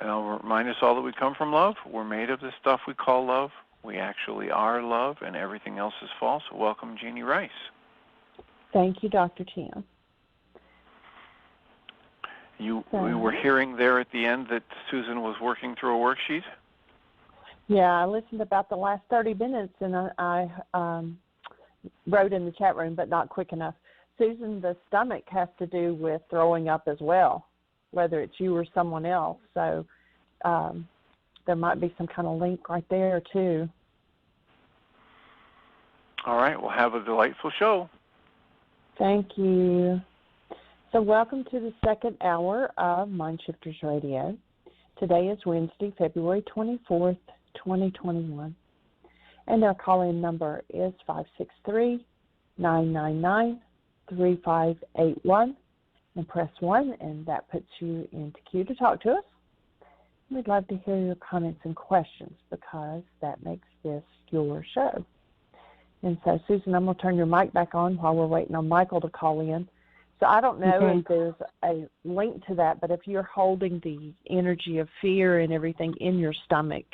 And I'll remind us all that we come from love. We're made of the stuff we call love. We actually are love, and everything else is false. Welcome, Jeanie Ryce. Thank you, Dr. Tim. We were hearing there at the end that Susan was working through a worksheet? Yeah, I listened about the last 30 minutes, and I wrote in the chat room, but not quick enough. Susan, the stomach has to do with throwing up as well, whether it's you or someone else. So there might be some kind of link right there, too. All right, we'll have a delightful show. Thank you. So welcome to the second hour of Mind Shifters Radio. Today is Wednesday, February 24th, 2021. And our call-in number is 563-999-3581. And press 1, and that puts you into queue to talk to us. We'd love to hear your comments and questions because that makes this your show. And so, Susan, I'm going to turn your mic back on while we're waiting on Michael to call in. So I don't know if there's a link to that, but if you're holding the energy of fear and everything in your stomach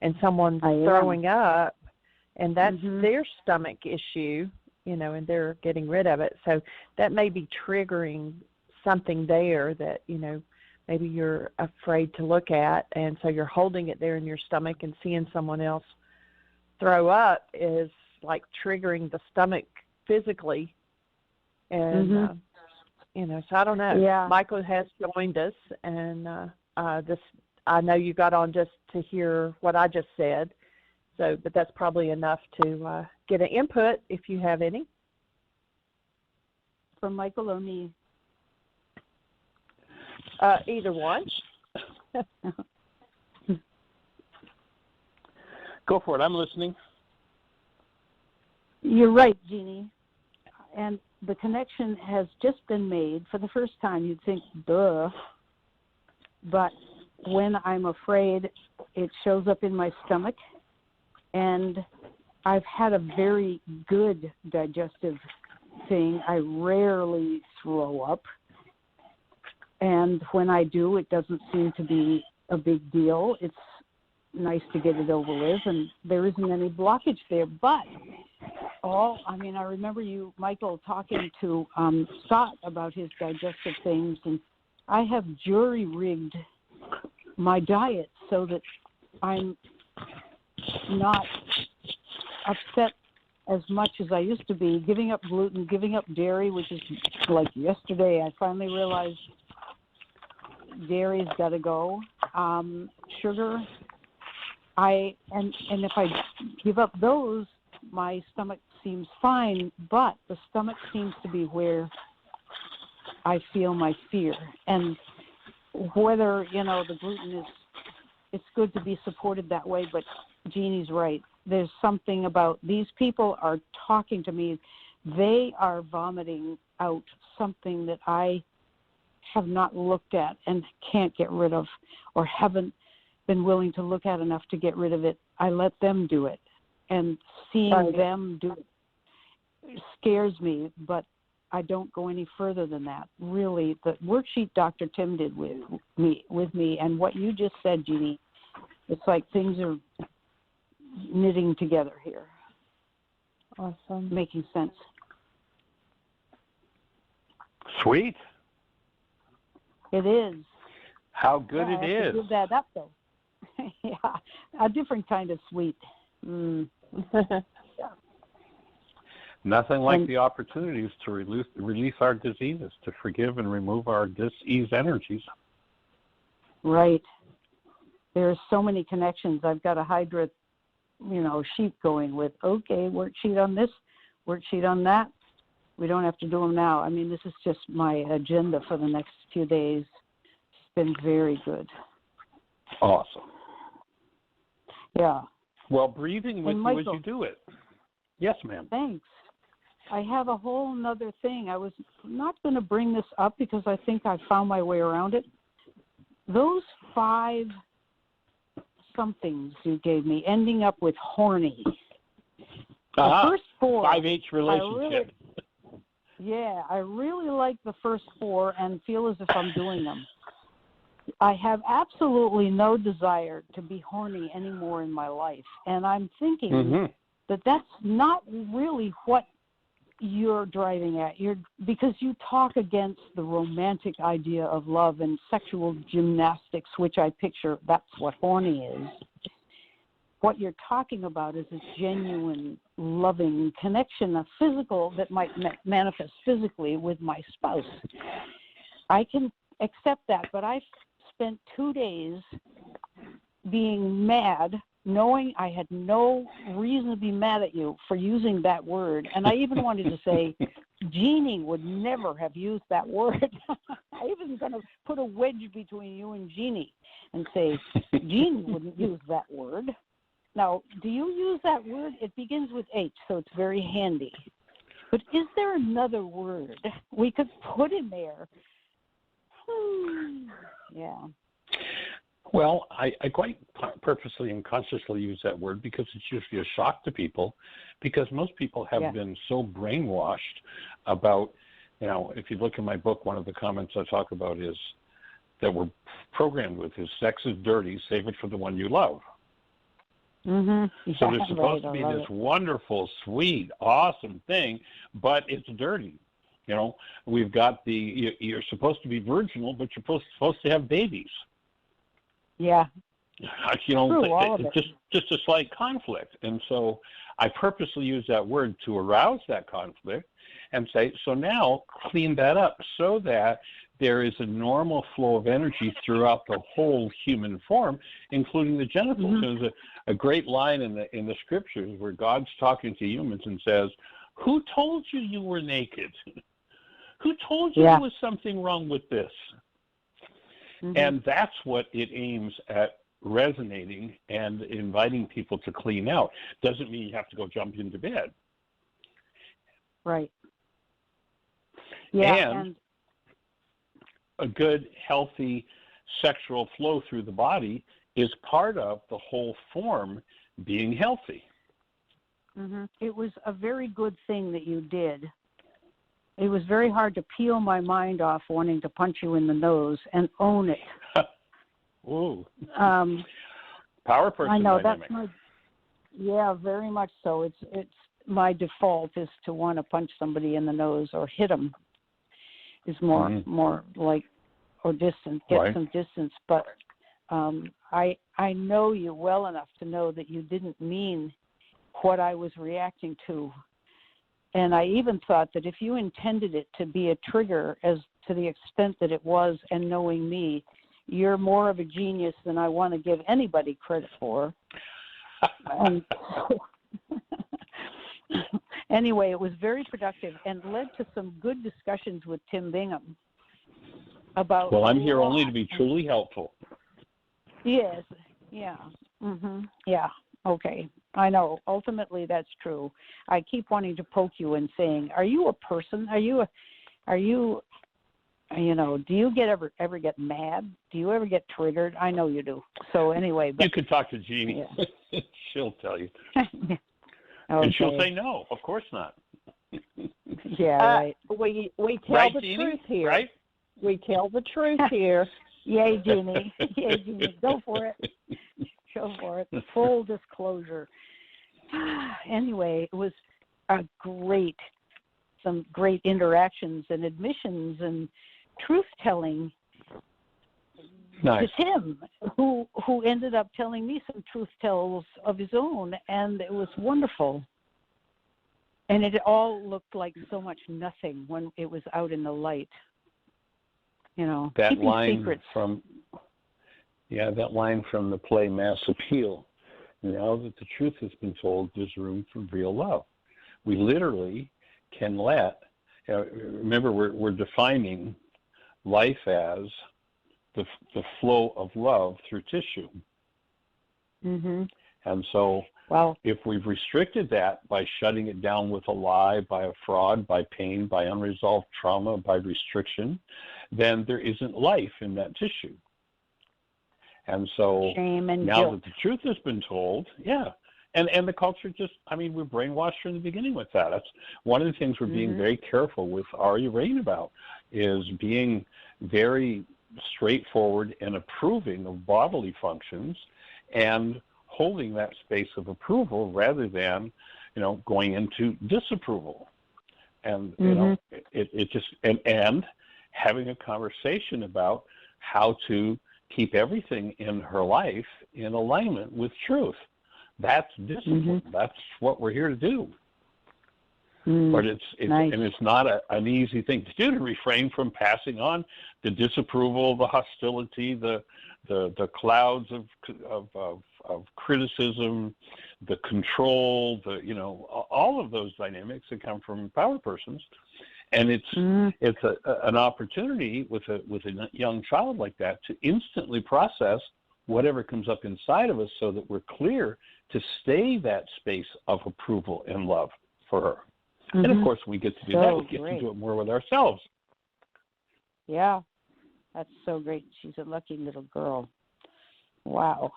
and someone's throwing up, and that's their stomach issue, you know, and they're getting rid of it. So that may be triggering something there that, you know, maybe you're afraid to look at, and so you're holding it there in your stomach, and seeing someone else throw up is like triggering the stomach physically. And you know, so I don't know. Yeah. Michael has joined us, and I know you got on just to hear what I just said. So, but that's probably enough to get an input if you have any. From Michael or me? Either one. Go for it. I'm listening. You're right, Jeanie. And the connection has just been made. For the first time, you'd think, duh. But when I'm afraid, it shows up in my stomach. And I've had a very good digestive thing. I rarely throw up. And when I do, it doesn't seem to be a big deal. It's nice to get it over with, and there isn't any blockage there. But I remember you, Michael, talking to Scott about his digestive things, and I have jury-rigged my diet so that I'm not upset as much as I used to be, giving up gluten, giving up dairy, which is like yesterday. I finally realized dairy's got to go. Sugar, and if I give up those, my stomach seems fine, but the stomach seems to be where I feel my fear. And whether, the gluten is, it's good to be supported that way, but Jeanie's right. There's something about these people are talking to me. They are vomiting out something that I have not looked at and can't get rid of, or haven't been willing to look at enough to get rid of it. I let them do it. And seeing them do it scares me, but I don't go any further than that. Really, the worksheet Dr. Tim did with me, and what you just said, Jeanie, it's like things are knitting together here. Awesome. Making sense. Sweet. It is. How good it I have is. to give that up, though. Yeah, a different kind of sweet. Nothing like the opportunities to release our diseases, to forgive and remove our disease energies. Right. There are so many connections. I've got a Hydra, sheet going with, worksheet on this, worksheet on that. We don't have to do them now. I mean, this is just my agenda for the next few days. It's been very good. Awesome. Yeah. Well, breathing with Michael, you as you do it. Yes, ma'am. Thanks. I have a whole nother thing. I was not going to bring this up because I think I found my way around it. Those 5 somethings you gave me, ending up with horny. The first 4. 5H relationship. I really like the first 4 and feel as if I'm doing them. I have absolutely no desire to be horny anymore in my life. And I'm thinking that that's not really what you're driving at. Because you talk against the romantic idea of love and sexual gymnastics, which I picture that's what horny is. What you're talking about is a genuine, loving connection, a physical that might manifest physically with my spouse. I can accept that, but I've spent 2 days being mad, knowing I had no reason to be mad at you for using that word. And I even wanted to say, Jeanie would never have used that word. I even going to put a wedge between you and Jeanie and say, Jeanie wouldn't use that word. Now, do you use that word? It begins with H, so it's very handy. But is there another word we could put in there? Yeah. Well, I quite purposely and consciously use that word because it's usually a shock to people, because most people have been so brainwashed about, if you look in my book, one of the comments I talk about is that we're programmed with is sex is dirty, save it for the one you love. Mm-hmm. So there's supposed to be this wonderful, sweet, awesome thing, but it's dirty. We've got you're supposed to be virginal, but you're supposed to have babies. Yeah. True, all of it. Just a slight conflict. And so I purposely use that word to arouse that conflict and say, so now clean that up so that there is a normal flow of energy throughout the whole human form, including the genitals. Mm-hmm. There's a great line in the scriptures where God's talking to humans and says, who told you you were naked? Who told you there was something wrong with this? Mm-hmm. And that's what it aims at resonating and inviting people to clean out. Doesn't mean you have to go jump into bed. Right. Yeah. And a good, healthy sexual flow through the body is part of the whole form being healthy. Mm-hmm. It was a very good thing that you did. It was very hard to peel my mind off wanting to punch you in the nose and own it. Ooh. Power person. I know dynamic. Very much so. It's my default is to want to punch somebody in the nose or hit them. Is more like or distance, get some distance. But I know you well enough to know that you didn't mean what I was reacting to. And I even thought that if you intended it to be a trigger as to the extent that it was, and knowing me, you're more of a genius than I want to give anybody credit for. And so, anyway, it was very productive and led to some good discussions with Tim Bingham about... Well, I'm here only to be truly helpful. Yes. Yeah. Mm-hmm. Yeah. Okay. I know. Ultimately, that's true. I keep wanting to poke you and saying, are you a person? Do you ever get mad? Do you ever get triggered? I know you do. So anyway. But, you could talk to Jeanie. Yeah. She'll tell you. Okay. And she'll say no, of course not. Yeah, right. We tell the Jeanie? truth here. Right? We tell the truth here. Yay, Jeanie. Yay, Jeanie. Go for it. Go for it. Full disclosure. Anyway, it was some great interactions and admissions and truth-telling to Tim, who ended up telling me some truth tells of his own, and it was wonderful. And it all looked like so much nothing when it was out in the light. That line secrets. from the play Mass Appeal. Now that the truth has been told, there's room for real love. We literally can remember we're defining life as the flow of love through tissue. Mm-hmm. And so if we've restricted that by shutting it down with a lie, by a fraud, by pain, by unresolved trauma, by restriction, then there isn't life in that tissue. And so shame and now guilt. that the truth has been told, and the culture we're brainwashed from the beginning with that. That's one of the things we're being very careful with Are You Rain about, is being very straightforward and approving of bodily functions and holding that space of approval rather than, going into disapproval. And, it just, and having a conversation about how to keep everything in her life in alignment with truth. That's discipline. That's what we're here to do. But it's nice. And it's not an easy thing to do, to refrain from passing on the disapproval, the hostility, the clouds of criticism, the control, all of those dynamics that come from power persons. And it's an opportunity with a young child like that to instantly process whatever comes up inside of us, so that we're clear to stay that space of approval and love for her. And of course, we get to do that. We get to do it more with ourselves. Yeah, that's so great. She's a lucky little girl. Wow.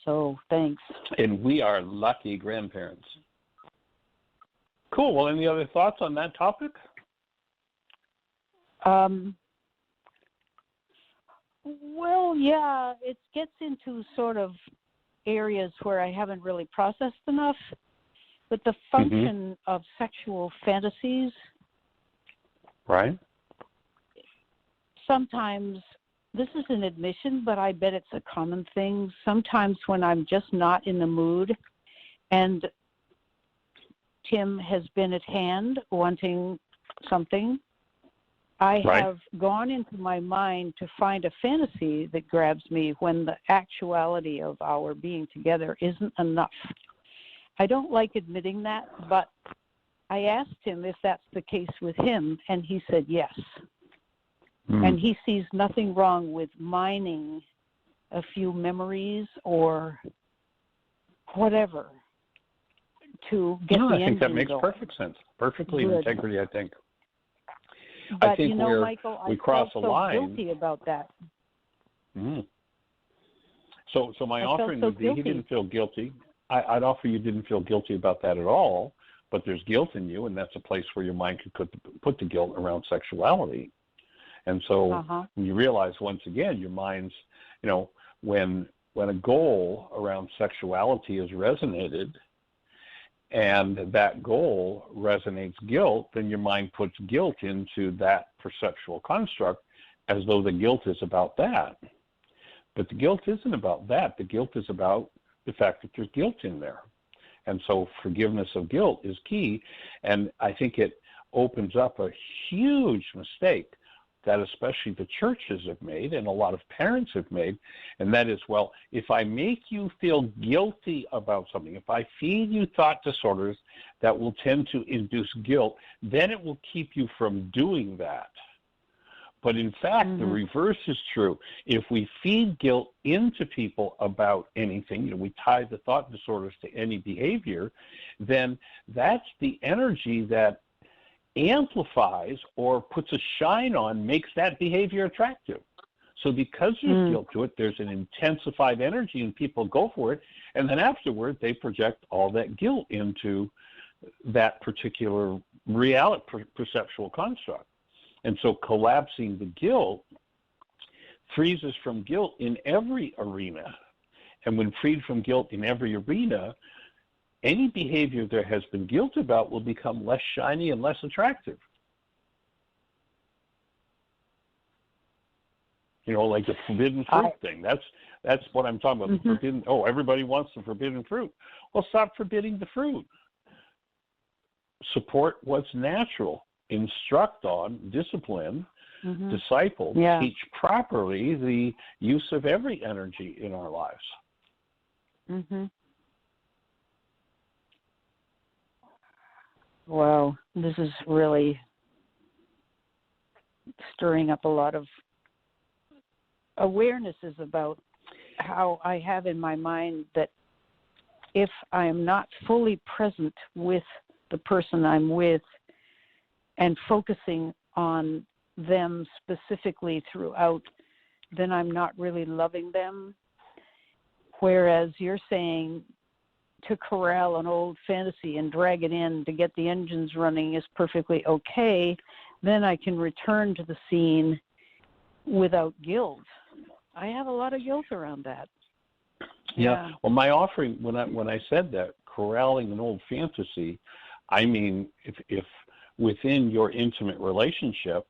So thanks. And we are lucky grandparents. Cool. Well, any other thoughts on that topic? Well, yeah, it gets into sort of areas where I haven't really processed enough. But the function of sexual fantasies, right? Sometimes, this is an admission, but I bet it's a common thing. Sometimes when I'm just not in the mood and Tim has been at hand wanting something, I have gone into my mind to find a fantasy that grabs me when the actuality of our being together isn't enough. I don't like admitting that, but I asked him if that's the case with him, and he said yes. And he sees nothing wrong with mining a few memories or whatever to get the engine going. I think that makes perfect sense. Perfectly in integrity, I think. But I think Michael, we cross felt a line. So guilty about that. So my offering would be, he didn't feel guilty. I'd offer you didn't feel guilty about that at all, but there's guilt in you, and that's a place where your mind could put the guilt around sexuality. And so when you realize, once again, your mind's, when a goal around sexuality is resonated and that goal resonates guilt, then your mind puts guilt into that perceptual construct as though the guilt is about that. But the guilt isn't about that. The guilt is about the fact that there's guilt in there. And so forgiveness of guilt is key. And I think it opens up a huge mistake that especially the churches have made and a lot of parents have made, and that is, well, if I make you feel guilty about something, if I feed you thought disorders that will tend to induce guilt, then it will keep you from doing that. But in fact, the reverse is true. If we feed guilt into people about anything, we tie the thought disorders to any behavior, then that's the energy that amplifies or puts a shine on, makes that behavior attractive. So because there's guilt to it, there's an intensified energy and people go for it, and then afterward they project all that guilt into that particular reality, perceptual construct. And so collapsing the guilt frees us from guilt in every arena. And when freed from guilt in every arena, any behavior there has been guilt about will become less shiny and less attractive. Like the forbidden fruit thing. That's what I'm talking about. The forbidden. Oh, everybody wants the forbidden fruit. Well, stop forbidding the fruit. Support what's natural. Instruct on, discipline, disciple, teach properly the use of every energy in our lives. Wow, this is really stirring up a lot of awarenesses about how I have in my mind that if I am not fully present with the person I'm with and focusing on them specifically throughout, then I'm not really loving them. Whereas you're saying to corral an old fantasy and drag it in to get the engines running is perfectly okay, then I can return to the scene without guilt. I have a lot of guilt around that. Yeah. Well, my offering, when I said that, corralling an old fantasy, I mean, if within your intimate relationship,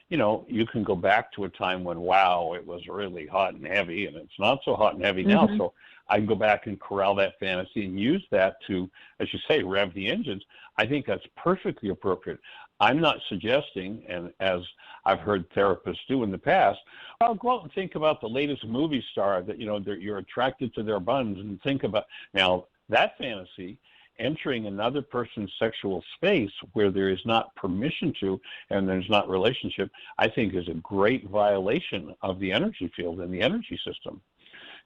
you know, you can go back to a time when, wow, it was really hot and heavy, and it's not so hot and heavy now. So I can go back and corral that fantasy and use that to, as you say, rev the engines. I think that's perfectly appropriate. I'm not suggesting, and as I've heard therapists do in the past, well, go out and think about the latest movie star that, you know, you're attracted to their buns, and think about, now that fantasy, entering another person's sexual space where there is not permission to and there's not relationship, I think is a great violation of the energy field and the energy system.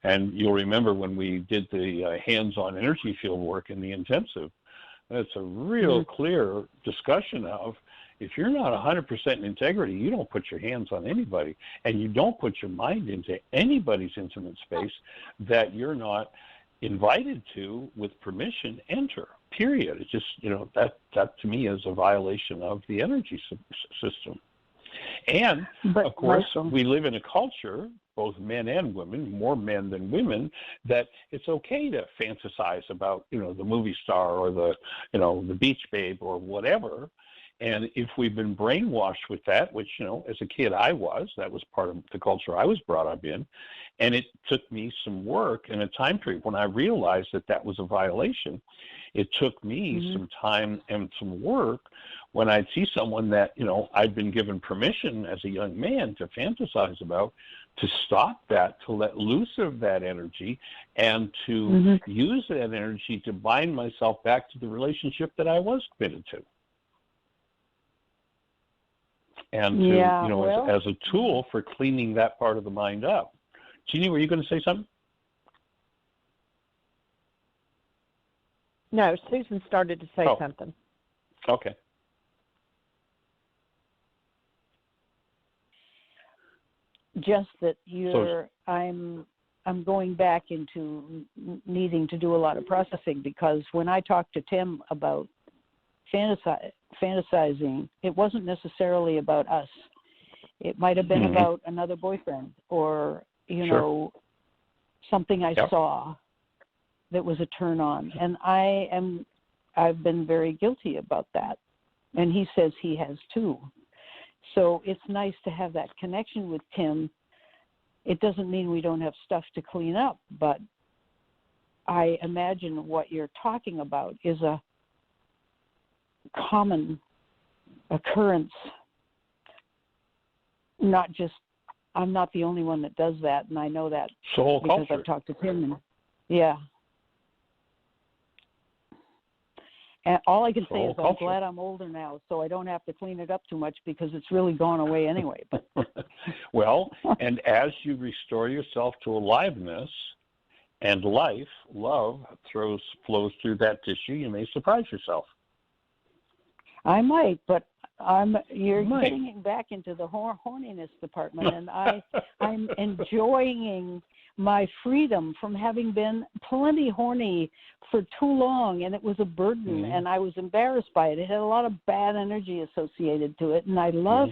And you'll remember when we did the hands-on energy field work in the intensive, that's a real clear discussion of, if you're not 100% in integrity, you don't put your hands on anybody, and you don't put your mind into anybody's intimate space that you're not invited to with permission enter, period. It's just, you know, that to me is a violation of the energy system. And of course, we live in a culture, both men and women, more men than women, that it's okay to fantasize about, you know, the movie star or the, you know, the beach babe or whatever. And if we've been brainwashed with that, which, you know, as a kid that was part of the culture I was brought up in, and it took me some work and a time period when I realized that was a violation. It took me some time and some work when I'd see someone that, you know, I'd been given permission as a young man to fantasize about, to stop that, to let loose of that energy, and to use that energy to bind myself back to the relationship that I was committed to. And to, you know, as a tool for cleaning that part of the mind up. Jeanie, were you going to say something? No, Susan started to say something. Okay. Just that I'm going back into needing to do a lot of processing, because when I talked to Tim about fantasizing, it wasn't necessarily about us. It might have been about another boyfriend, or, you know, something I saw that was a turn on. And I've been very guilty about that. And he says he has too. So it's nice to have that connection with Tim. It doesn't mean we don't have stuff to clean up, but I imagine what you're talking about is a common occurrence. Not just, I'm not the only one that does that, and I know that because I've talked to Tim. And, and all I can say is I'm glad I'm older now, so I don't have to clean it up too much, because it's really gone away anyway. But well, and as you restore yourself to aliveness and life, love flows through that tissue, you may surprise yourself. I might, but you're getting back into the horniness department, and I'm enjoying my freedom from having been plenty horny for too long, and it was a burden, and I was embarrassed by it. It had a lot of bad energy associated to it, and I love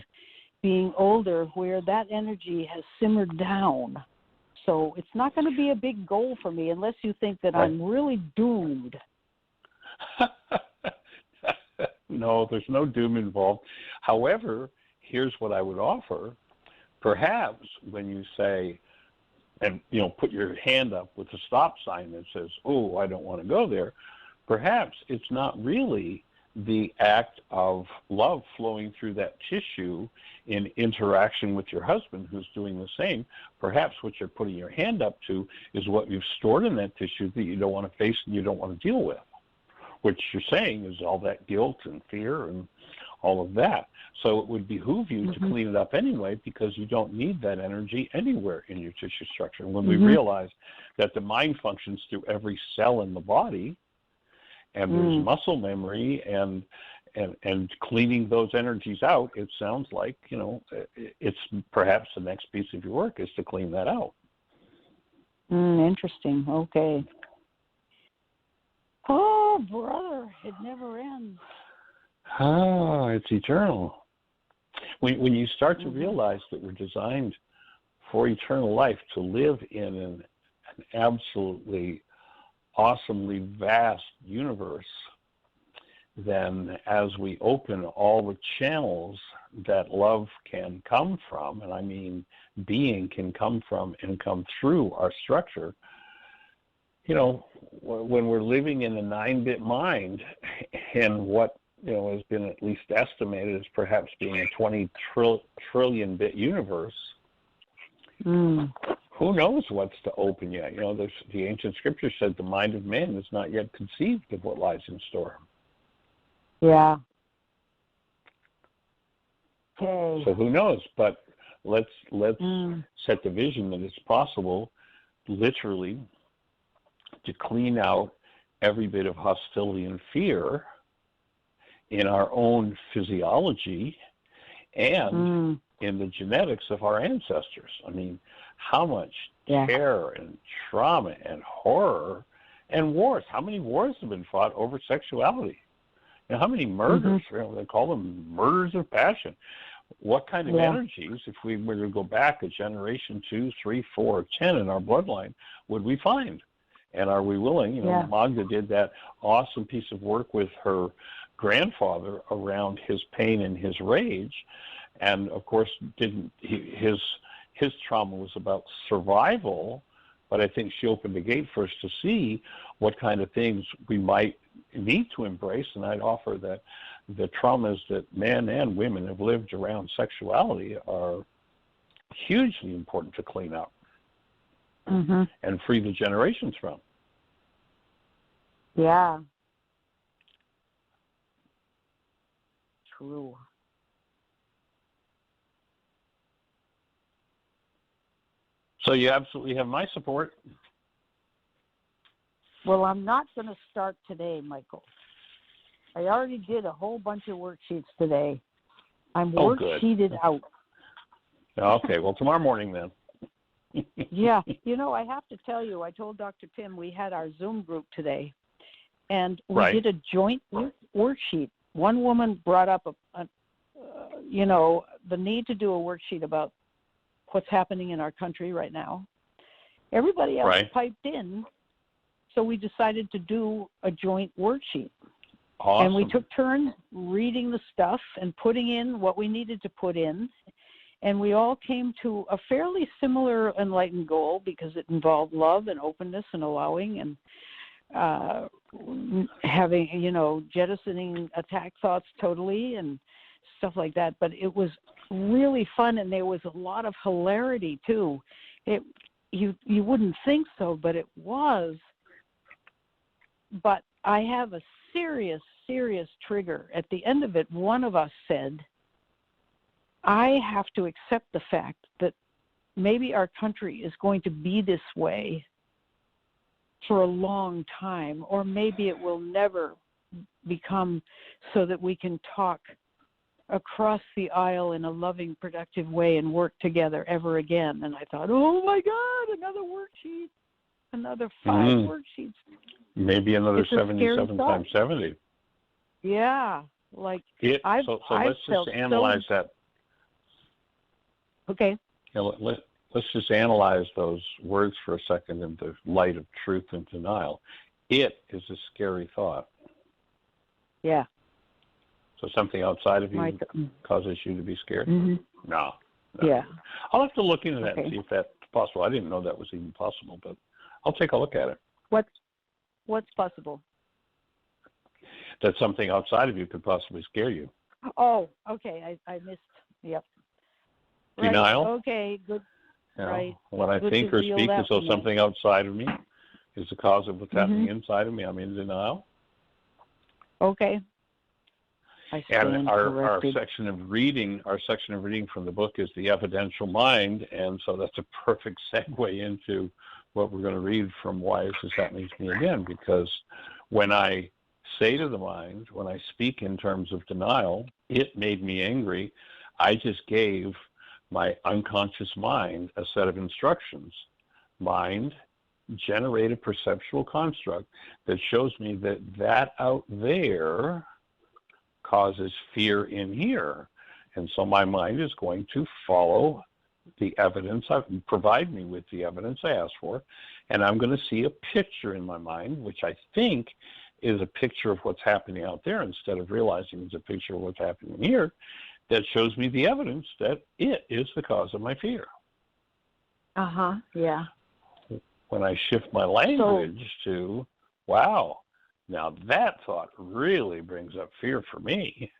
being older where that energy has simmered down. So it's not going to be a big goal for me unless you think that I'm really doomed. No, there's no doom involved. However, here's what I would offer. Perhaps when you say, and, you know, put your hand up with a stop sign that says, oh, I don't want to go there, perhaps it's not really the act of love flowing through that tissue in interaction with your husband who's doing the same. Perhaps what you're putting your hand up to is what you've stored in that tissue that you don't want to face and you don't want to deal with, which you're saying is all that guilt and fear and all of that. So it would behoove you to clean it up anyway, because you don't need that energy anywhere in your tissue structure. When we realize that the mind functions through every cell in the body, and there's muscle memory and cleaning those energies out, it sounds like, you know, it's perhaps the next piece of your work is to clean that out. Interesting. Okay. Oh, brother, it never ends. Ah, it's eternal. when you start to realize that we're designed for eternal life, to live in an absolutely awesomely vast universe, then as we open all the channels that love can come from, and I mean being can come from and come through our structure, when we're living in a 9-bit mind and what has been at least estimated as perhaps being a 20 trillion bit universe, who knows what's to open yet? The ancient scripture said the mind of man is not yet conceived of what lies in store. Yeah. Okay. So who knows? But let's set the vision that it's possible, literally, to clean out every bit of hostility and fear in our own physiology and in the genetics of our ancestors. I mean, how much terror and trauma and horror and wars. How many wars have been fought over sexuality? How many murders? They call them murders of passion. What kind of energies, if we were to go back a generation, 2, 3, 4, 10 in our bloodline, would we find? And are we willing? Magda did that awesome piece of work with her grandfather around his pain and his rage, and of course his trauma was about survival, but I think she opened the gate for us to see what kind of things we might need to embrace. And I'd offer that the traumas that men and women have lived around sexuality are hugely important to clean up and free the generations from. Yeah. True. So you absolutely have my support. Well, I'm not going to start today, Michael. I already did a whole bunch of worksheets today. I'm worksheeted out. Okay, well, tomorrow morning then. Yeah, I have to tell you, I told Dr. Pim we had our Zoom group today, and we did a joint worksheet. One woman brought up the need to do a worksheet about what's happening in our country right now. Everybody else piped in, so we decided to do a joint worksheet. Awesome. And we took turns reading the stuff and putting in what we needed to put in. And we all came to a fairly similar enlightened goal because it involved love and openness and allowing and having, jettisoning attack thoughts totally and stuff like that. But it was really fun, and there was a lot of hilarity too. You wouldn't think so, but it was. But I have a serious trigger. At the end of it, one of us said, I have to accept the fact that maybe our country is going to be this way for a long time, or maybe it will never become so that we can talk across the aisle in a loving, productive way and work together ever again. And I thought, oh my God, another worksheet, another 5 worksheets. Maybe another 77 times 70. Yeah, like so let's just analyze that. Okay. Let's just analyze those words for a second in the light of truth and denial. It is a scary thought. Yeah. So something outside of you causes you to be scared? No. Yeah. I'll have to look into that and see if that's possible. I didn't know that was even possible, but I'll take a look at it. What's possible? That something outside of you could possibly scare you. Oh, okay. I missed. Yep. Denial? Right. Okay, good. Right. When I think or speak as though something outside of me is the cause of what's happening inside of me, I'm in denial. Okay. And our section of reading from the book is the evidential mind, and so that's a perfect segue into what we're going to read from Why Is This Happening to Me Again? Because when I say to the mind, when I speak in terms of denial, it made me angry, I just gave my unconscious mind a set of instructions. Mind, generate a perceptual construct that shows me that out there causes fear in here. And so my mind is going to follow the evidence, provide me with the evidence I asked for, and I'm going to see a picture in my mind, which I think is a picture of what's happening out there instead of realizing it's a picture of what's happening here, that shows me the evidence that it is the cause of my fear. Yeah. When I shift my language to, wow, now that thought really brings up fear for me.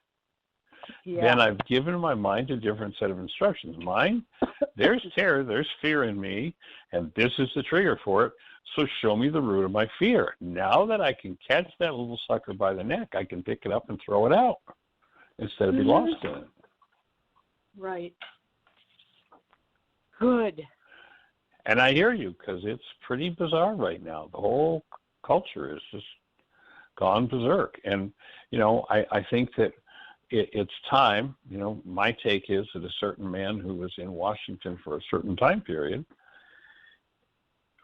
Yeah. Then I've given my mind a different set of instructions. Mind, there's terror, there's fear in me, and this is the trigger for it, so show me the root of my fear. Now that I can catch that little sucker by the neck, I can pick it up and throw it out instead of be lost in it. Right. Good. And I hear you, because it's pretty bizarre right now. The whole culture is just gone berserk. And, I think that it's time, my take is that a certain man who was in Washington for a certain time period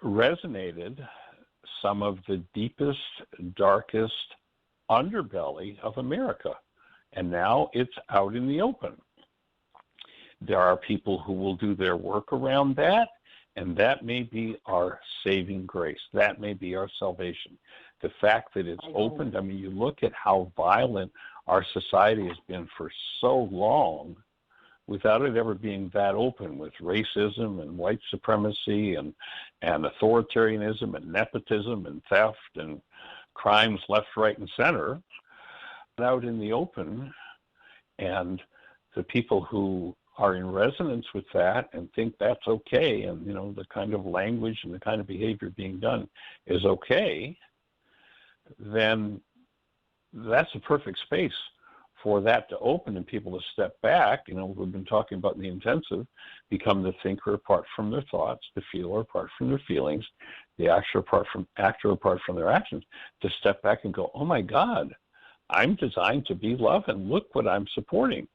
resonated some of the deepest, darkest underbelly of America. And now it's out in the open. There are people who will do their work around that, and that may be our saving grace. That may be our salvation. The fact that it's opened, you look at how violent our society has been for so long without it ever being that open, with racism and white supremacy and authoritarianism and nepotism and theft and crimes left, right, and center, out in the open. And the people who are in resonance with that and think that's okay, and the kind of language and the kind of behavior being done is okay, then that's a perfect space for that to open and people to step back. We've been talking about in the intensive, become the thinker apart from their thoughts, the feeler apart from their feelings, the actor apart from their actions, to step back and go, oh my God, I'm designed to be love, and look what I'm supporting.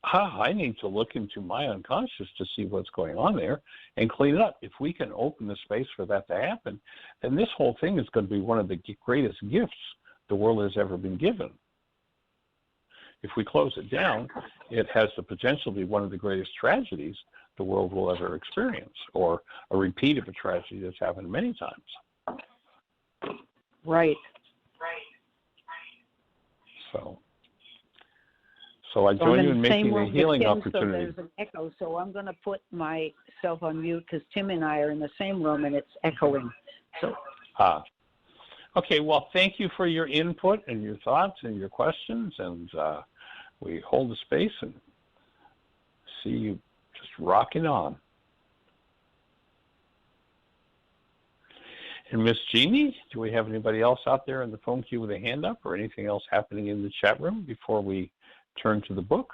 I need to look into my unconscious to see what's going on there and clean it up. If we can open the space for that to happen, then this whole thing is going to be one of the greatest gifts the world has ever been given. If we close it down, it has the potential to be one of the greatest tragedies the world will ever experience, or a repeat of a tragedy that's happened many times. Right. So I join you in making a healing So opportunity. there's an echo, so I'm going to put myself on mute, because Tim and I are in the same room and it's echoing. So. Okay, well, thank you for your input and your thoughts and your questions, and we hold the space and see you just rocking on. And Miss Jeanie, do we have anybody else out there in the phone queue with a hand up, or anything else happening in the chat room before we turn to the book?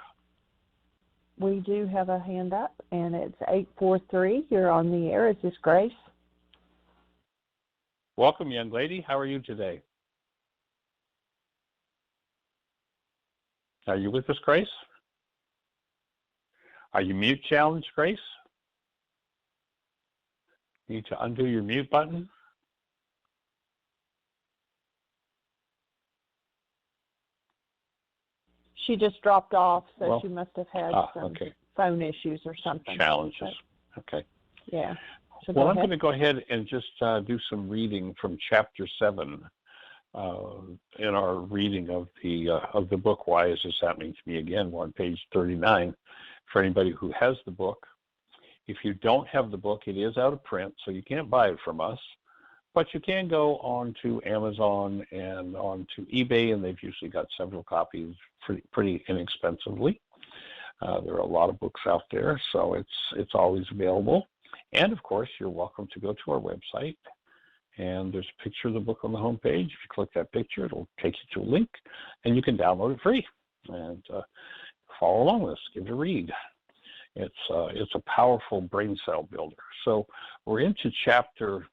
We do have a hand up, and it's 843. You're on the air. Is this Grace? Welcome, young lady. How are you today? Are you with us, Grace? Are you mute challenged, Grace? Need to undo your mute button? She just dropped off, so well, she must have had some phone issues or something. Challenges. Okay. Yeah. So well, I'm going to go ahead and just do some reading from Chapter 7 in our reading of the book, Why Is This Happening to Me Again? We're on page 39. For anybody who has the book. If you don't have the book, it is out of print, so you can't buy it from us. But you can go on to Amazon and on to eBay, and they've usually got several copies pretty inexpensively. There are a lot of books out there, so it's always available. And, of course, you're welcome to go to our website, and there's a picture of the book on the home page. If you click that picture, it'll take you to a link, and you can download it free and follow along with us. Give it a read. It's a powerful brain cell builder. So we're into Chapter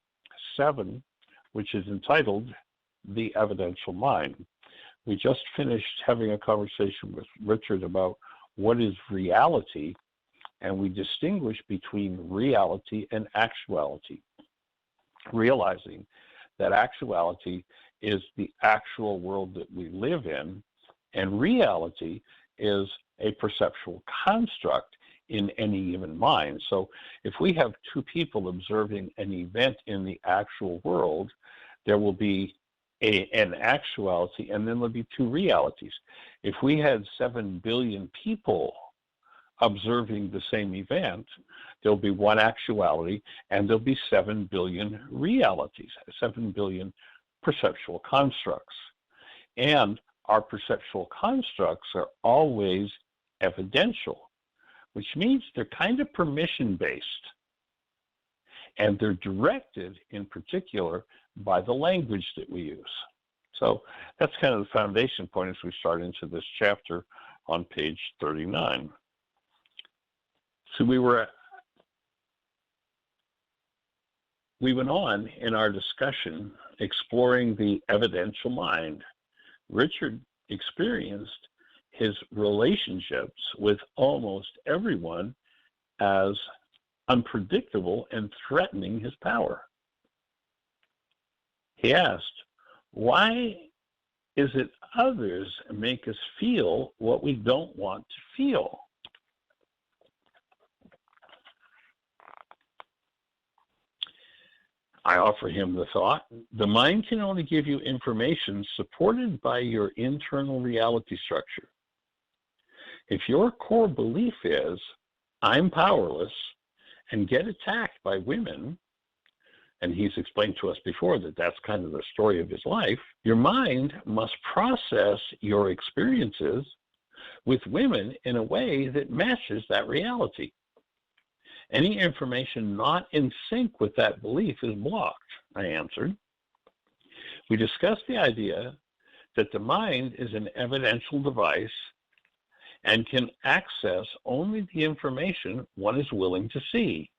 7, which is entitled The Evidential Mind. We just finished having a conversation with Richard about what is reality, and we distinguish between reality and actuality, realizing that actuality is the actual world that we live in, and reality is a perceptual construct in any given mind. So if we have two people observing an event in the actual world, there will be an actuality, and then there'll be two realities. If we had 7 billion people observing the same event, there'll be one actuality, and there'll be 7 billion realities, 7 billion perceptual constructs. And our perceptual constructs are always evidential, which means they're kind of permission-based. And they're directed, in particular, by the language that we use. So that's kind of the foundation point as we start into this chapter on page 39. So we went on in our discussion exploring the evidential mind. Richard experienced his relationships with almost everyone as unpredictable and threatening his power. He asked, why is it others make us feel what we don't want to feel? I offer him the thought, the mind can only give you information supported by your internal reality structure. If your core belief is, I'm powerless and get attacked by women, and he's explained to us before that that's kind of the story of his life, your mind must process your experiences with women in a way that matches that reality. Any information not in sync with that belief is blocked, I answered. We discussed the idea that the mind is an evidential device and can access only the information one is willing to see.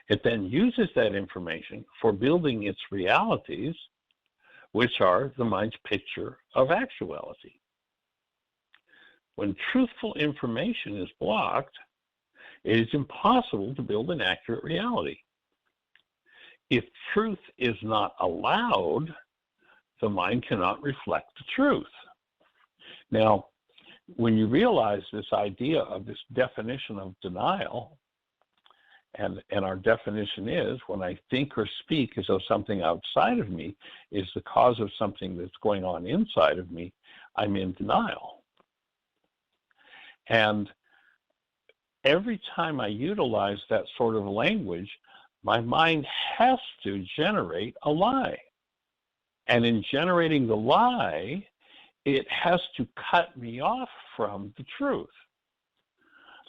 It then uses that information for building its realities, which are the mind's picture of actuality. When truthful information is blocked, it is impossible to build an accurate reality. If truth is not allowed, the mind cannot reflect the truth. Now, when you realize this idea of this definition of denial, and our definition is when I think or speak as though something outside of me is the cause of something that's going on inside of me, I'm in denial. And every time I utilize that sort of language, my mind has to generate a lie. And in generating the lie, it has to cut me off from the truth.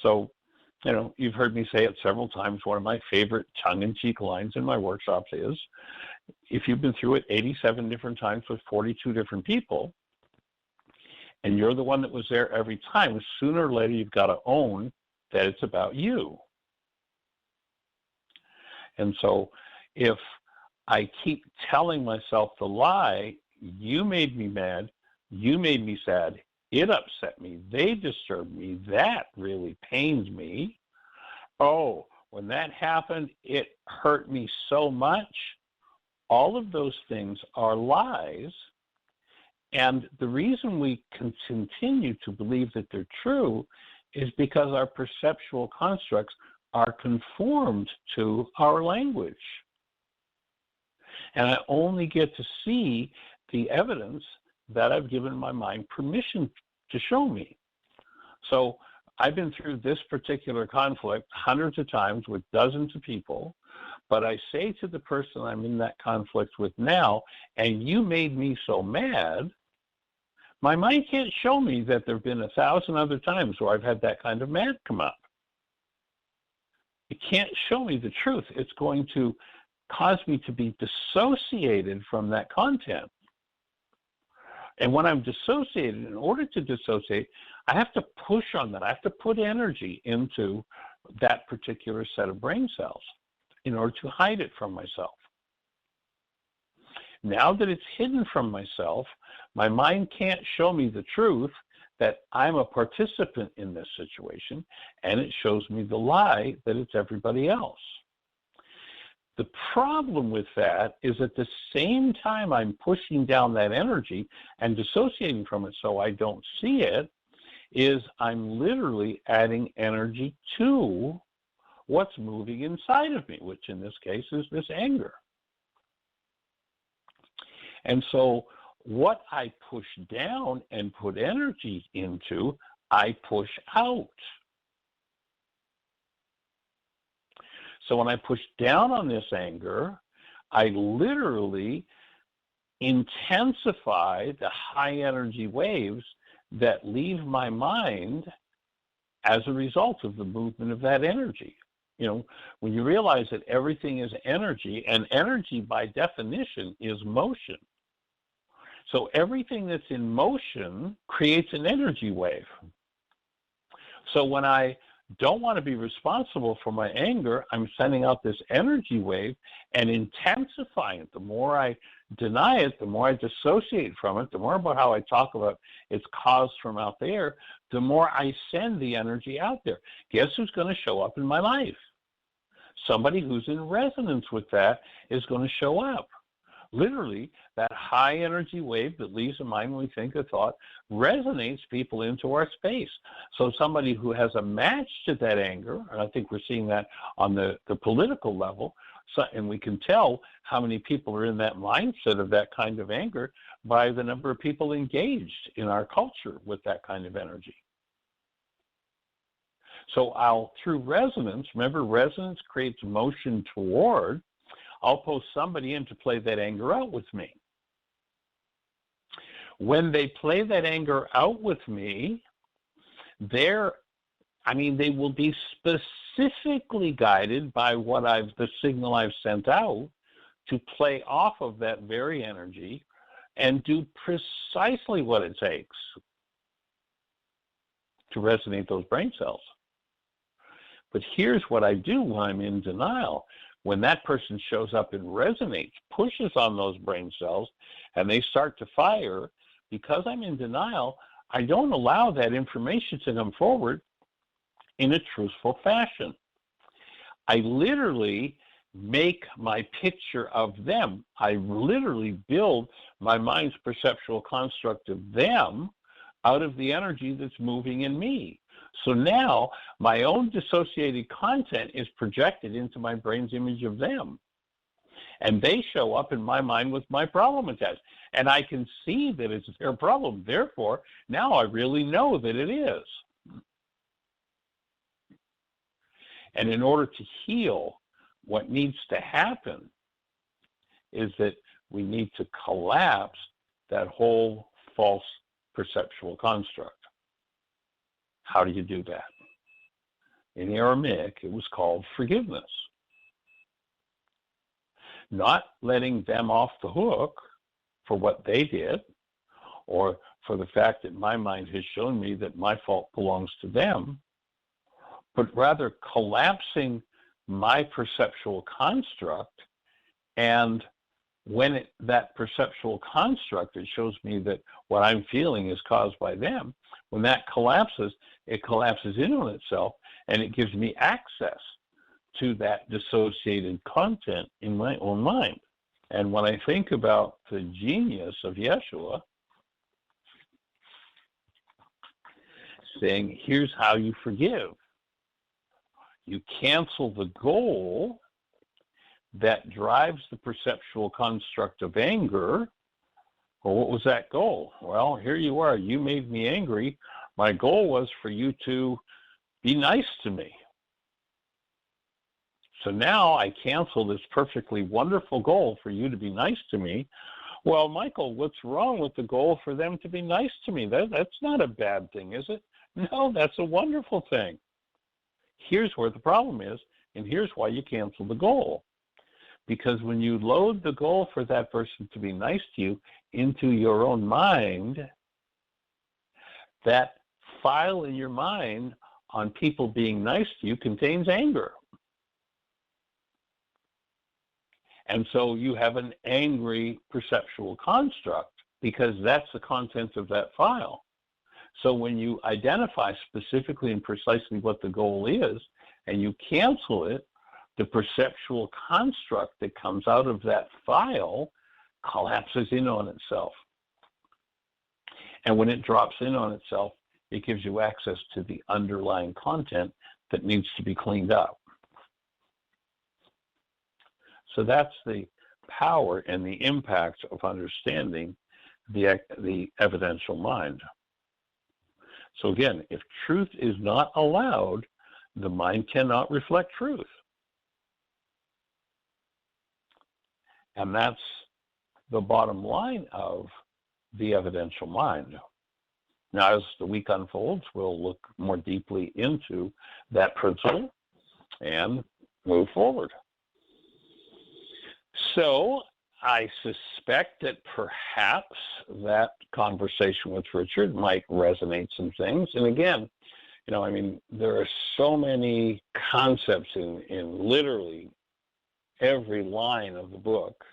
So, you've heard me say it several times. One of my favorite tongue-in-cheek lines in my workshops is, if you've been through it 87 different times with 42 different people, and you're the one that was there every time, sooner or later you've got to own that it's about you. And so if I keep telling myself the lie, you made me mad, you made me sad, it upset me, they disturbed me, that really pains me. Oh, when that happened, it hurt me so much. All of those things are lies. And the reason we can continue to believe that they're true is because our perceptual constructs are conformed to our language. And I only get to see the evidence that I've given my mind permission to show me. So I've been through this particular conflict hundreds of times with dozens of people, but I say to the person I'm in that conflict with now, and you made me so mad, my mind can't show me that there have been 1,000 other times where I've had that kind of mad come up. It can't show me the truth. It's going to cause me to be dissociated from that content. And when I'm dissociated, in order to dissociate, I have to push on that. I have to put energy into that particular set of brain cells in order to hide it from myself. Now that it's hidden from myself, my mind can't show me the truth that I'm a participant in this situation, and it shows me the lie that it's everybody else. The problem with that is at the same time I'm pushing down that energy and dissociating from it so I don't see it, is I'm literally adding energy to what's moving inside of me, which in this case is this anger. And so what I push down and put energy into, I push out. So when I push down on this anger, I literally intensify the high energy waves that leave my mind as a result of the movement of that energy. You know, when you realize that everything is energy, and energy by definition is motion. So everything that's in motion creates an energy wave. So when I don't want to be responsible for my anger, I'm sending out this energy wave and intensifying it. The more I deny it, the more I dissociate from it, the more about how I talk about its cause from out there, the more I send the energy out there. Guess who's going to show up in my life? Somebody who's in resonance with that is going to show up. Literally, that high energy wave that leaves a mind when we think a thought resonates people into our space. So somebody who has a match to that anger, and I think we're seeing that on the political level, so, and we can tell how many people are in that mindset of that kind of anger by the number of people engaged in our culture with that kind of energy. So I'll, through resonance, remember resonance creates motion toward, I'll post somebody in to play that anger out with me. When they play that anger out with me, they will be specifically guided by the signal I've sent out to play off of that very energy and do precisely what it takes to resonate those brain cells. But here's what I do when I'm in denial. When that person shows up and resonates, pushes on those brain cells, and they start to fire, because I'm in denial, I don't allow that information to come forward in a truthful fashion. I literally make my picture of them. I literally build my mind's perceptual construct of them out of the energy that's moving in me. So now my own dissociated content is projected into my brain's image of them. And they show up in my mind with my problem attached. And I can see that it's their problem. Therefore, now I really know that it is. And in order to heal, what needs to happen is that we need to collapse that whole false perceptual construct. How do you do that? In Aramaic, it was called forgiveness. Not letting them off the hook for what they did, or for the fact that my mind has shown me that my fault belongs to them, but rather collapsing my perceptual construct. And when that perceptual construct, it shows me that what I'm feeling is caused by them. When that collapses, it collapses in on itself, and it gives me access to that dissociated content in my own mind. And when I think about the genius of Yeshua saying, here's how you forgive. You cancel the goal that drives the perceptual construct of anger. Well, what was that goal? Well, here you are. You made me angry. My goal was for you to be nice to me. So now I cancel this perfectly wonderful goal for you to be nice to me. Well, Michael, what's wrong with the goal for them to be nice to me? That's not a bad thing, is it? No, that's a wonderful thing. Here's where the problem is, and here's why you cancel the goal. Because when you load the goal for that person to be nice to you into your own mind, that file in your mind on people being nice to you contains anger. And so you have an angry perceptual construct because that's the content of that file. So when you identify specifically and precisely what the goal is and you cancel it, the perceptual construct that comes out of that file collapses in on itself. And when it drops in on itself, it gives you access to the underlying content that needs to be cleaned up. So that's the power and the impact of understanding the evidential mind. So again, if truth is not allowed, the mind cannot reflect truth. And that's the bottom line of the evidential mind. Now, as the week unfolds, we'll look more deeply into that principle and move forward. So I suspect that perhaps that conversation with Richard might resonate some things. And again, there are so many concepts in literally every line of the book.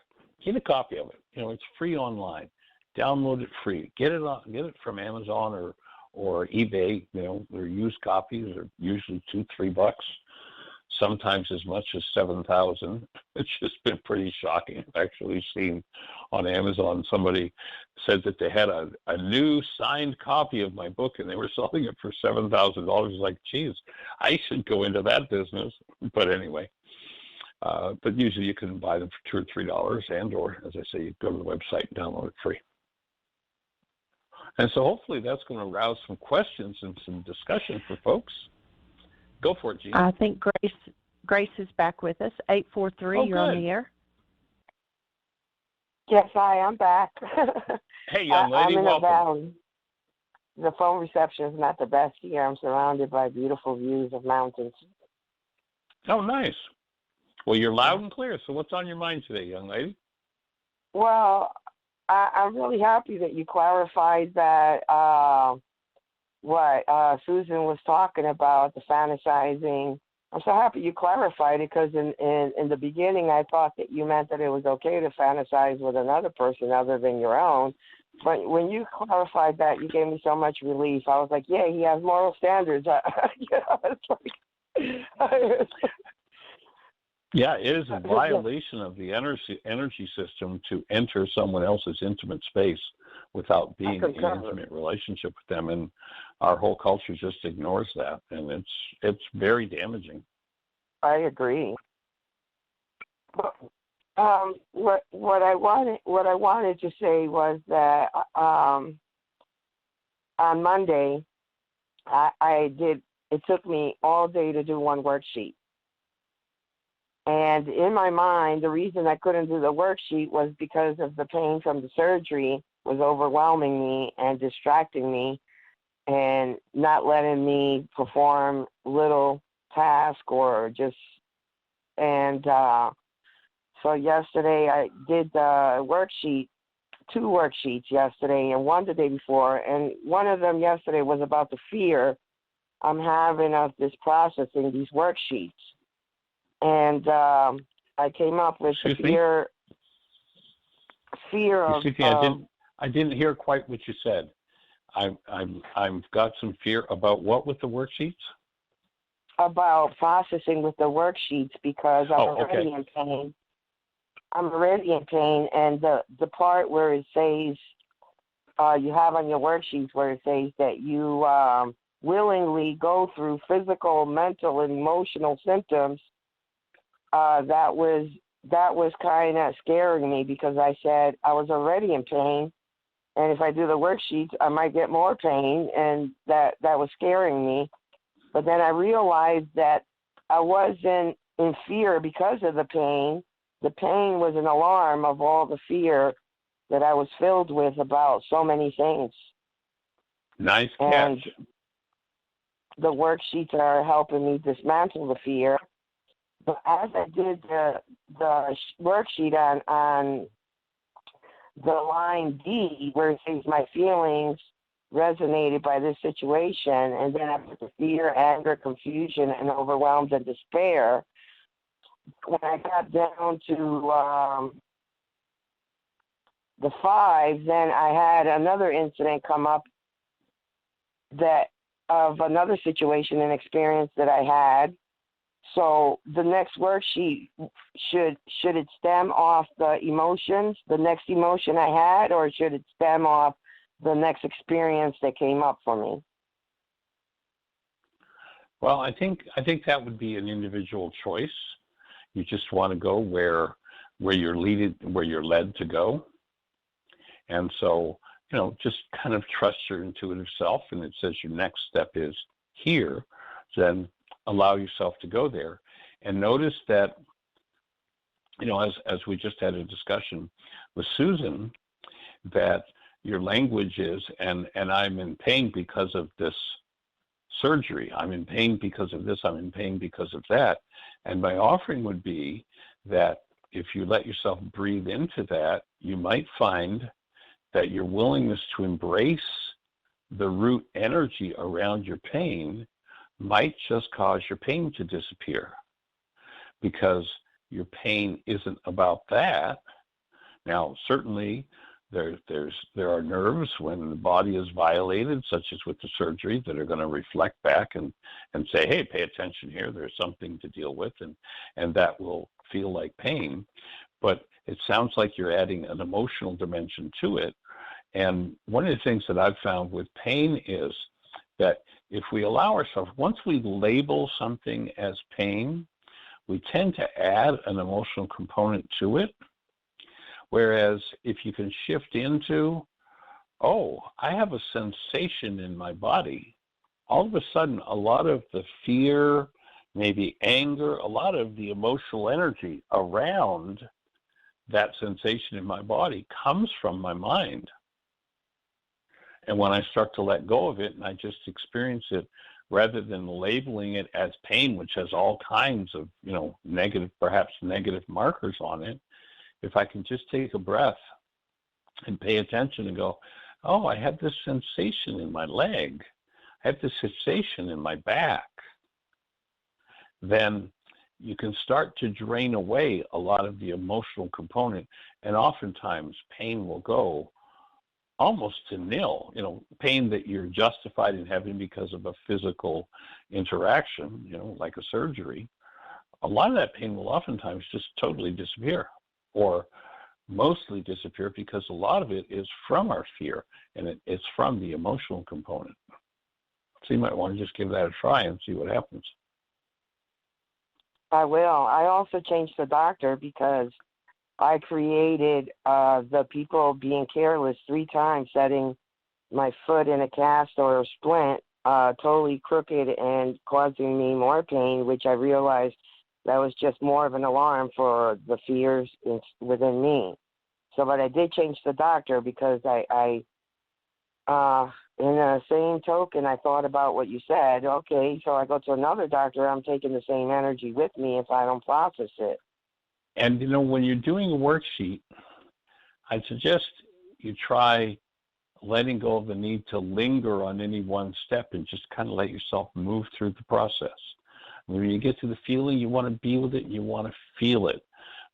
Get a copy of it. It's free online. Download it free. Get it from Amazon or eBay. Their used copies are usually $2-3, sometimes as much as 7,000. It's just been pretty shocking. I've actually seen on Amazon somebody said that they had a new signed copy of my book and they were selling it for $7,000. Like, geez, I should go into that business. But anyway. But usually you can buy them for $2 or $3, and or, as I say, you go to the website and download it free. And so hopefully that's going to arouse some questions and some discussion for folks. Go for it, Jeanie. I think Grace is back with us. 843, you're on the air. Yes, hi, I'm back. Hey, young lady, I'm in welcome. A valley. The phone reception is not the best here. I'm surrounded by beautiful views of mountains. Oh, nice. Well, you're loud and clear, so what's on your mind today, young lady? Well, I'm really happy that you clarified that what Susan was talking about, the fantasizing. I'm so happy you clarified it, because in the beginning I thought that you meant that it was okay to fantasize with another person other than your own. But when you clarified that, you gave me so much relief. I was like, yeah, he has moral standards. Yeah, it is a violation of the energy system to enter someone else's intimate space without being in an intimate relationship with them, and our whole culture just ignores that, and it's very damaging. I agree. What I wanted to say was that on Monday it took me all day to do one worksheet. And in my mind, the reason I couldn't do the worksheet was because of the pain from the surgery was overwhelming me and distracting me and not letting me perform little tasks so yesterday I did the worksheet, 2 worksheets yesterday and one the day before. And one of them yesterday was about the fear I'm having of this processing these worksheets. And I came up with the fear of. I didn't hear quite what you said. I've got some fear about what with the worksheets? About processing with the worksheets, because I'm already in pain. I'm already in pain, and the part where it says you have on your worksheets where it says that you willingly go through physical, mental, and emotional symptoms. That was kind of scaring me, because I said I was already in pain, and if I do the worksheets, I might get more pain, and that was scaring me. But then I realized that I wasn't in fear because of the pain. The pain was an alarm of all the fear that I was filled with about so many things. Nice catch. And the worksheets are helping me dismantle the fear. But as I did the worksheet on the line D, where it says my feelings resonated by this situation, and then I put the fear, anger, confusion, and overwhelmed and despair. When I got down to the 5, then I had another incident come up of another situation and experience that I had. So the next worksheet, should it stem off the emotions, the next emotion I had, or should it stem off the next experience that came up for me? Well, I think that would be an individual choice. You just want to go where you're led to go. And so, just kind of trust your intuitive self, and it says your next step is here, then allow yourself to go there. And notice that, as we just had a discussion with Susan, that your language is, and I'm in pain because of this surgery. I'm in pain because of this. I'm in pain because of that. And my offering would be that if you let yourself breathe into that, you might find that your willingness to embrace the root energy around your pain might just cause your pain to disappear, because your pain isn't about that. Now, certainly there are nerves when the body is violated, such as with the surgery, that are going to reflect back and say, hey, pay attention here, there's something to deal with, and that will feel like pain. But it sounds like you're adding an emotional dimension to it. And one of the things that I've found with pain is that if we allow ourselves, once we label something as pain, we tend to add an emotional component to it. Whereas if you can shift into, oh, I have a sensation in my body, all of a sudden a lot of the fear, maybe anger, a lot of the emotional energy around that sensation in my body comes from my mind. And when I start to let go of it and I just experience it, rather than labeling it as pain, which has all kinds of, negative, perhaps negative markers on it, if I can just take a breath and pay attention and go, oh, I have this sensation in my leg, I have this sensation in my back, then you can start to drain away a lot of the emotional component. And oftentimes pain will go almost to nil, pain that you're justified in having because of a physical interaction, like a surgery. A lot of that pain will oftentimes just totally disappear, or mostly disappear, because a lot of it is from our fear, and it's from the emotional component. So you might want to just give that a try and see what happens. I will. I also changed the doctor because I created the people being careless 3 times, setting my foot in a cast or a splint, totally crooked and causing me more pain, which I realized that was just more of an alarm for the fears within me. So, but I did change the doctor because I in the same token, I thought about what you said. Okay, so I go to another doctor, I'm taking the same energy with me if I don't process it. And, when you're doing a worksheet, I'd suggest you try letting go of the need to linger on any one step and just kind of let yourself move through the process. When you get to the feeling, you want to be with it and you want to feel it.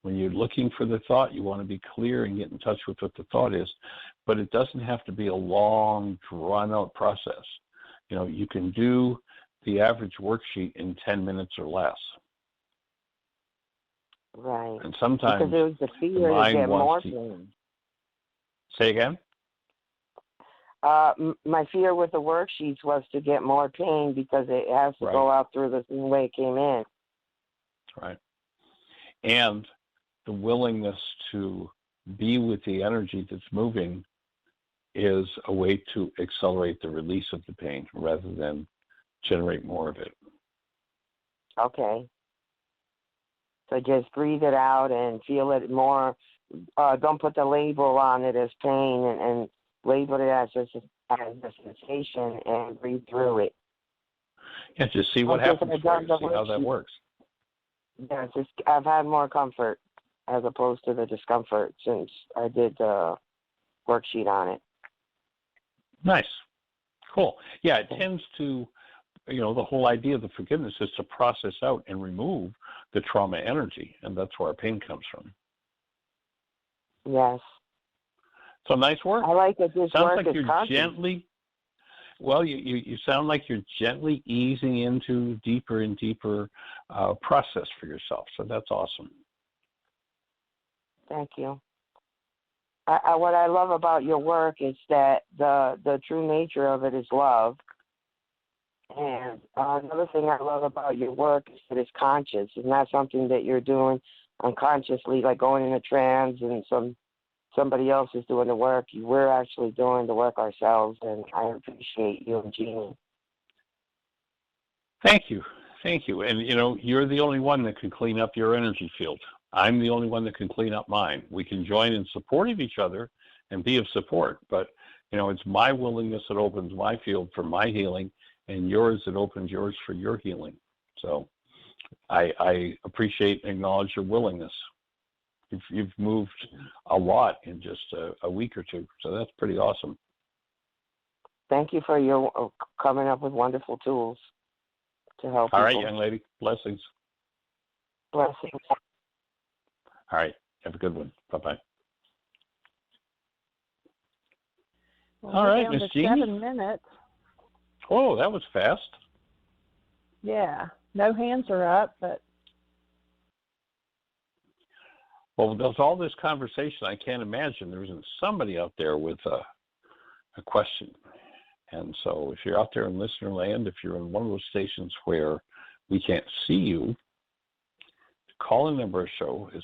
When you're looking for the thought, you want to be clear and get in touch with what the thought is. But it doesn't have to be a long, drawn-out process. You can do the average worksheet in 10 minutes or less. Right. And sometimes because there was the fear to get more pain. Say again? My fear with the worksheets was to get more pain because it has to go out through the same way it came in. Right. And the willingness to be with the energy that's moving is a way to accelerate the release of the pain rather than generate more of it. Okay. So just breathe it out and feel it more. Don't put the label on it as pain and label it as a sensation and breathe through it. Yeah, just see what happens for you, see how that works. Yeah, I've had more comfort as opposed to the discomfort since I did the worksheet on it. Nice. Cool. Yeah, it tends to, the whole idea of the forgiveness is to process out and remove the trauma energy, and that's where our pain comes from. Yes. So nice work. I like that this sounds work like is you're conscious. gently. Well, you sound like you're gently easing into deeper and deeper process for yourself. So that's awesome. Thank you. What I love about your work is that the true nature of it is love, And another thing I love about your work is that it's conscious. It's not something that you're doing unconsciously, like going in a trance and somebody else is doing the work. We're actually doing the work ourselves, and I appreciate you and Jeanie. Thank you. Thank you. And, you're the only one that can clean up your energy field. I'm the only one that can clean up mine. We can join in support of each other and be of support. But, it's my willingness that opens my field for my healing, and yours that opens yours for your healing. So I appreciate and acknowledge your willingness. You've moved a lot in just a week or two. So that's pretty awesome. Thank you for your coming up with wonderful tools to help All right, people. young lady. Blessings. Blessings. All right. Have a good one. Bye-bye. Well, all right, Miss Jeanie. 7 minutes. Oh, that was fast. Yeah. No hands are up, but. Well, there's all this conversation. I can't imagine there isn't somebody out there with a question. And so if you're out there in listener land, if you're in one of those stations where we can't see you, the call-in number of show is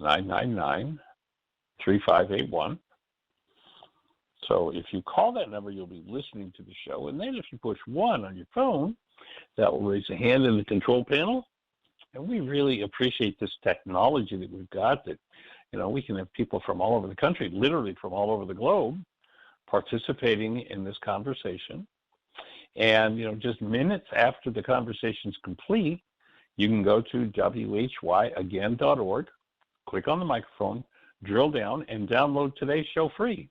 563-999-3581. So if you call that number, you'll be listening to the show. And then if you push 1 on your phone, that will raise a hand in the control panel. And we really appreciate this technology that we've got that, we can have people from all over the country, literally from all over the globe, participating in this conversation. And, just minutes after the conversation's complete, you can go to whyagain.org, click on the microphone, drill down, and download today's show free.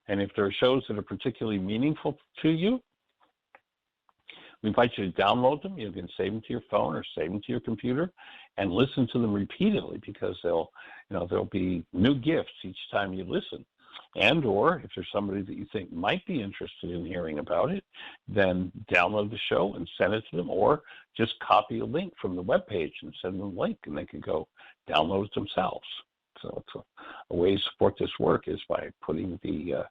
And if there are shows that are particularly meaningful to you, we invite you to download them. You can save them to your phone or save them to your computer and listen to them repeatedly, because there'll be new gifts each time you listen. And or if there's somebody that you think might be interested in hearing about it, then download the show and send it to them, or just copy a link from the webpage and send them a link, and they can go download it themselves. So it's a way to support this work is by putting the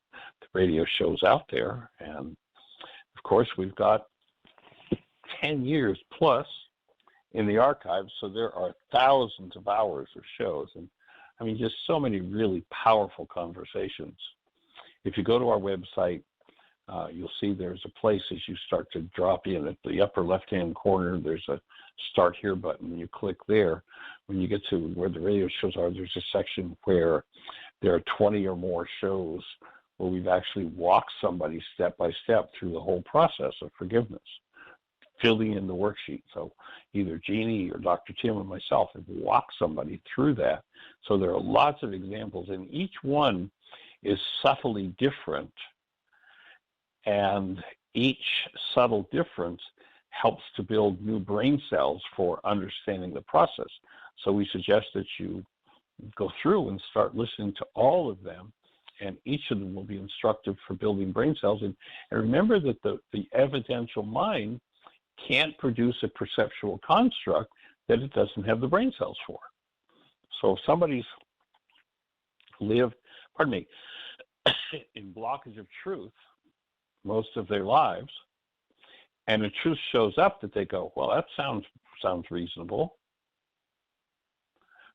radio shows out there. And, of course, we've got 10 years plus in the archives, so there are thousands of hours of shows. And, just so many really powerful conversations. If you go to our website, you'll see there's a place as you start to drop in at the upper left-hand corner. There's a Start Here button. You click there. When you get to where the radio shows are, there's a section where there are 20 or more shows where we've actually walked somebody step by step through the whole process of forgiveness, filling in the worksheet. So either Jeanie or Dr. Tim or myself have walked somebody through that. So there are lots of examples, and each one is subtly different, and each subtle difference helps to build new brain cells for understanding the process. So we suggest that you go through and start listening to all of them, and each of them will be instructive for building brain cells. And remember that the evidential mind can't produce a perceptual construct that it doesn't have the brain cells for. So if somebody's lived, in blockage of truth most of their lives, and the truth shows up that they go, well, that sounds reasonable.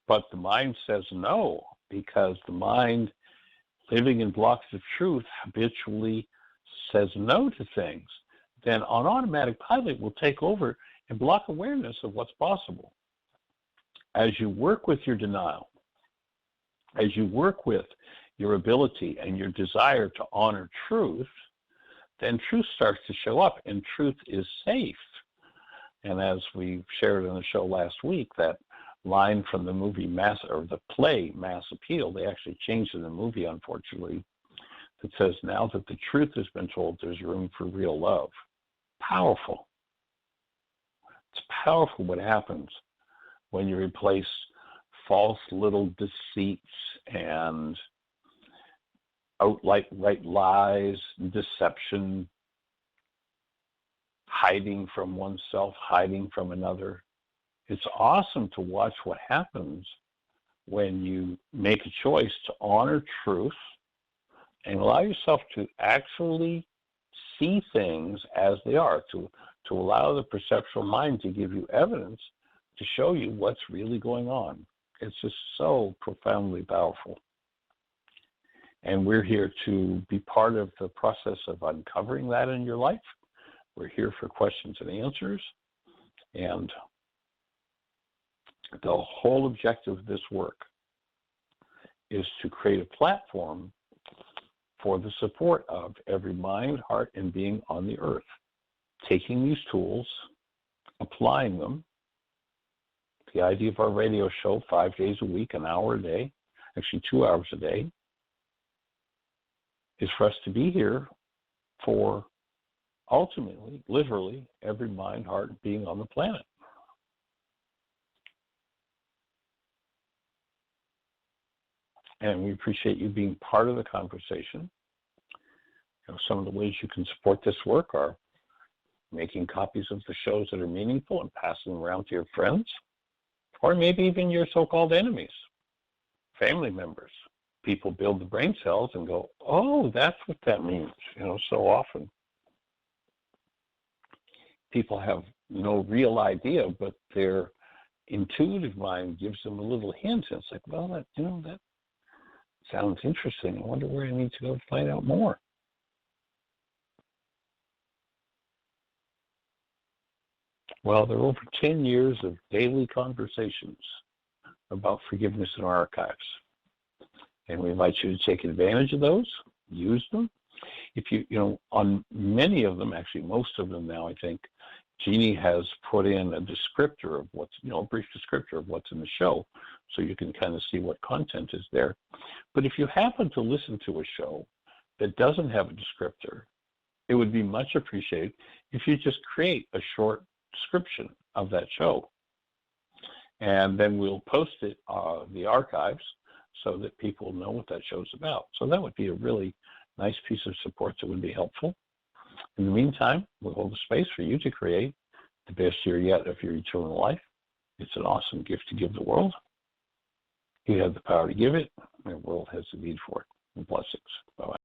But the mind says no, because the mind living in blockage of truth habitually says no to things. Then on automatic pilot will take over and block awareness of what's possible. As you work with your denial, as you work with your ability and your desire to honor truth, then truth starts to show up, and truth is safe. And as we shared on the show last week, that line from the movie the play Mass Appeal, they actually changed it in the movie, unfortunately, that says, now that the truth has been told, there's room for real love. Powerful. It's powerful what happens when you replace false little deceits and outright lies, deception, hiding from oneself, hiding from another. It's awesome to watch what happens when you make a choice to honor truth and allow yourself to actually see things as they are, to allow the perceptual mind to give you evidence to show you what's really going on. It's just so profoundly powerful. And we're here to be part of the process of uncovering that in your life. We're here for questions and answers. And the whole objective of this work is to create a platform for the support of every mind, heart, and being on the earth. Taking these tools, applying them. The idea of our radio show, 5 days a week, an hour a day, actually 2 hours a day, is for us to be here for ultimately, literally, every mind, heart, and being on the planet. And we appreciate you being part of the conversation. You know, some of the ways you can support this work are making copies of the shows that are meaningful and passing them around to your friends, or maybe even your so-called enemies, family members. People build the brain cells and go, oh, that's what that means. You know, so often people have no real idea, but their intuitive mind gives them a little hint. And it's like, well, that, you know, that sounds interesting. I wonder where I need to go to find out more. Well, there are over 10 years of daily conversations about forgiveness in our archives. And we invite you to take advantage of those, use them. If you know, on many of them, actually most of them now, I think, Jeanie has put in a descriptor of what's, you know, a brief descriptor of what's in the show, so you can kind of see what content is there. But if you happen to listen to a show that doesn't have a descriptor, it would be much appreciated if you just create a short description of that show. And then we'll post it the archives so that people know what that show's about. So that would be a really nice piece of support that would be helpful. In the meantime, we'll hold a space for you to create the best year yet of your eternal life. It's an awesome gift to give the world. You have the power to give it, and the world has the need for it. And blessings. Bye-bye.